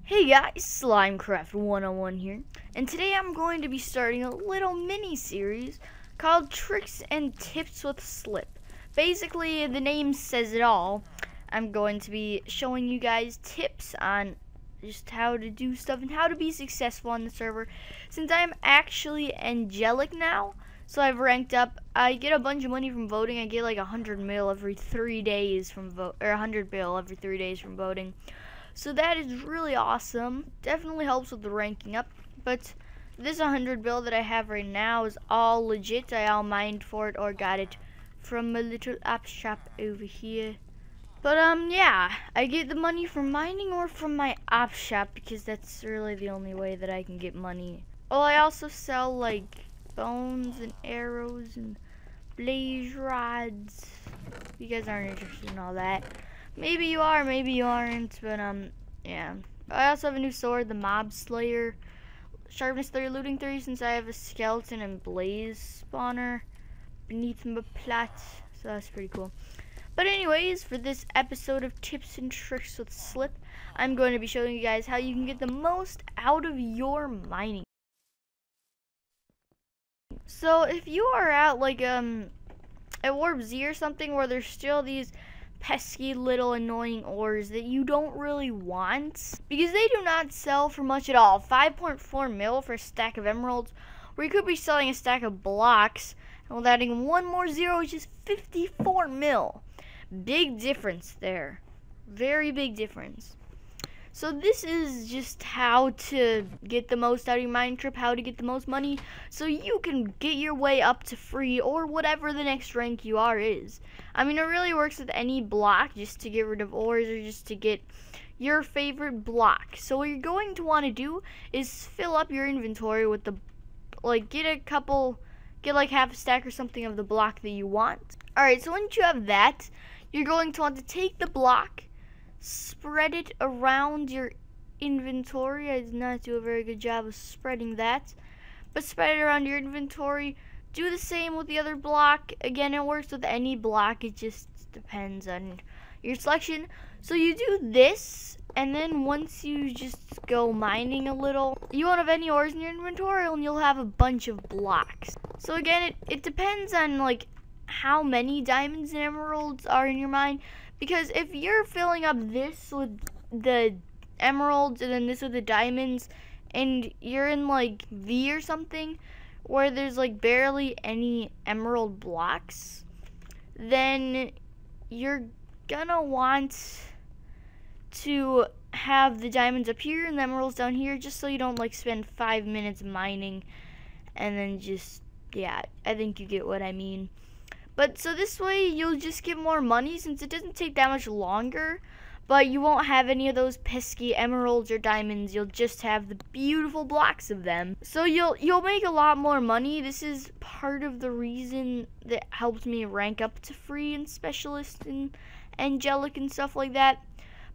Hey guys, Slimecraft101 here, and today I'm going to be starting a little mini-series called Tricks and Tips with Slip. Basically, the name says it all. I'm going to be showing you guys tips on just how to do stuff and how to be successful on the server. Since I'm actually angelic now, so I've ranked up, I get a bunch of money from voting. I get like 100 mil every 3 days from vote, or 100 bill every 3 days from voting. So that is really awesome. Definitely helps with the ranking up. But this 100 bill that I have right now is all legit. I all mined for it or got it from a little app shop over here. But yeah, I get the money from mining or from my op shop because that's really the only way that I can get money. Oh, I also sell like bones and arrows and blaze rods. You guys aren't interested in all that. Maybe you are, maybe you aren't, but yeah. I also have a new sword, the Mob Slayer. Sharpness 3, looting 3, since I have a skeleton and blaze spawner beneath my plot, so that's pretty cool. But anyways, for this episode of Tips and Tricks with Slip, I'm going to be showing you guys how you can get the most out of your mining. So if you are at like at Warp Z or something where there's still these pesky little annoying ores that you don't really want because they do not sell for much at all. 5.4 mil for a stack of emeralds, where you could be selling a stack of blocks, and with adding one more zero, which is 54 mil. Big difference there. Very big difference. So this is just how to get the most out of your mining trip, how to get the most money, so you can get your way up to free or whatever the next rank you are is. I mean, it really works with any block, just to get rid of ores or just to get your favorite block. So what you're going to want to do is fill up your inventory with the, get like half a stack or something of the block that you want. Alright, so once you have that, you're going to want to take the block, spread it around your inventory. I did not do a very good job of spreading that, but spread it around your inventory. Do the same with the other block. Again, it works with any block, it just depends on your selection. So you do this, and then once you just go mining a little, you won't have any ores in your inventory and you'll have a bunch of blocks. So again, it depends on like how many diamonds and emeralds are in your mine. Because if you're filling up this with the emeralds and then this with the diamonds, and you're in like V or something where there's like barely any emerald blocks, then you're gonna want to have the diamonds up here and the emeralds down here, just so you don't like spend 5 minutes mining and then just, yeah, I think you get what I mean. But so this way you'll just get more money since it doesn't take that much longer, but you won't have any of those pesky emeralds or diamonds. You'll just have the beautiful blocks of them. So you'll make a lot more money. This is part of the reason that helped me rank up to free and specialist and angelic and stuff like that.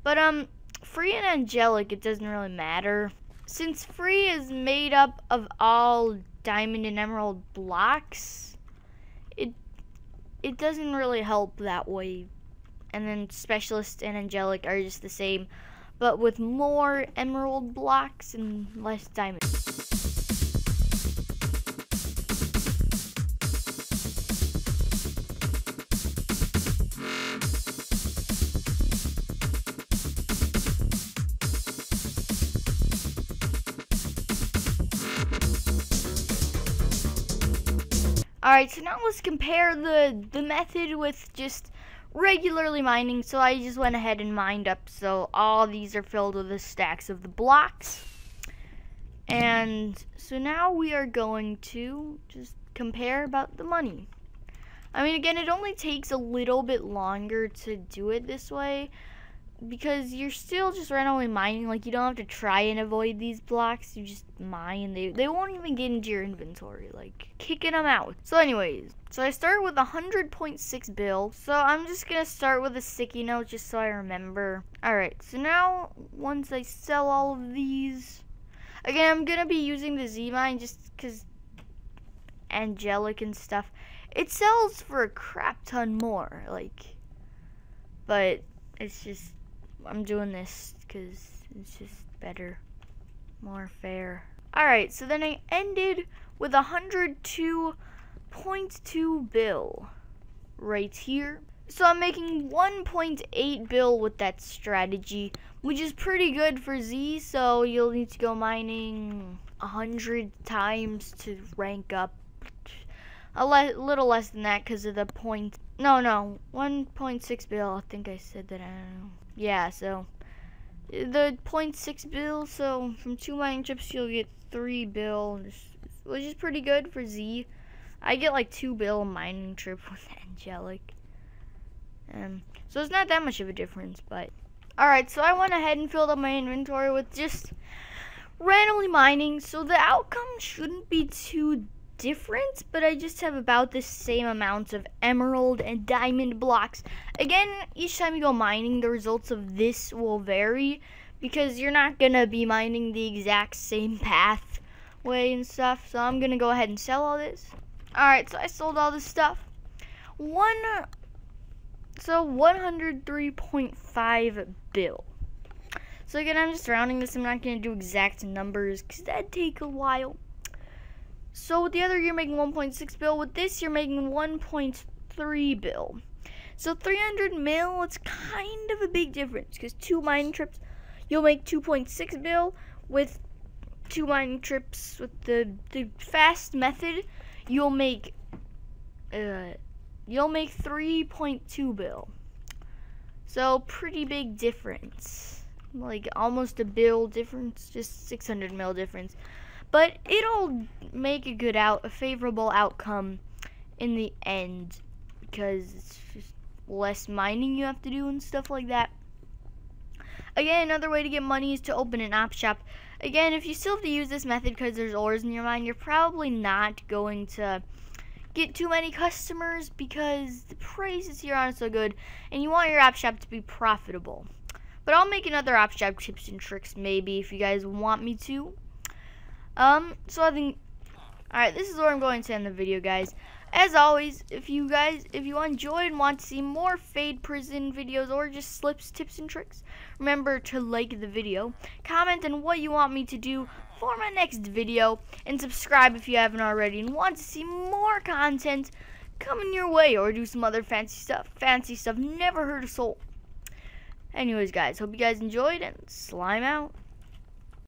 But free and angelic, it doesn't really matter. Since free is made up of all diamond and emerald blocks, it doesn't really help that way. And then specialist and angelic are just the same, but with more emerald blocks and less diamonds. Alright, so now let's compare the method with just regularly mining. So I just went ahead and mined up, so all these are filled with the stacks of the blocks. And so now we are going to just compare about the money. I mean, again, it only takes a little bit longer to do it this way, because you're still just randomly mining. Like, you don't have to try and avoid these blocks. You just mine. They won't even get into your inventory, like kicking them out. So anyways, so I start with 100.6 bill. So I'm just gonna start with a sticky note just so I remember. Alright, so now once I sell all of these, again, I'm gonna be using the Z mine just because angelic and stuff, it sells for a crap ton more, but it's just, I'm doing this because it's just better, more fair. Alright, so then I ended with 102.2 bill right here. So I'm making 1.8 bill with that strategy, which is pretty good for Z, so you'll need to go mining 100 times to rank up. A little less than that because of the point. No, 1.6 bill. I think I said that. I don't know. Yeah, so the 0.6 bill. So from 2 mining trips, you'll get 3 bill, which is pretty good for Z. I get like 2 bill mining trip with Angelic. So it's not that much of a difference, but alright. So I went ahead and filled up my inventory with just randomly mining. So the outcome shouldn't be too different, but I just have about the same amounts of emerald and diamond blocks. Again, each time you go mining, the results of this will vary because you're not gonna be mining the exact same pathway and stuff. So I'm gonna go ahead and sell all this. Alright, so I sold all this stuff. 103.5 bill. So again, I'm just rounding this. I'm not gonna do exact numbers because that'd take a while. So with the other, you're making 1.6 bill. With this, you're making 1.3 bill. So 300 mil, it's kind of a big difference because 2 mining trips, you'll make 2.6 bill. With 2 mining trips with the fast method, you'll make 3.2 bill. So pretty big difference, like almost a bill difference, just 600 mil difference. But it'll make a favorable outcome in the end because it's just less mining you have to do and stuff like that. Again, another way to get money is to open an op shop. Again, if you still have to use this method because there's ores in your mine, you're probably not going to get too many customers because the prices here aren't so good and you want your op shop to be profitable. But I'll make another op shop tips and tricks maybe if you guys want me to. So I think, alright, this is where I'm going to end the video, guys. As always, if you enjoyed and want to see more Fade Prison videos or just slips, tips, and tricks, remember to like the video, comment on what you want me to do for my next video, and subscribe if you haven't already and want to see more content coming your way or do some other fancy stuff never hurt a soul. Anyways, guys, hope you guys enjoyed, and slime out.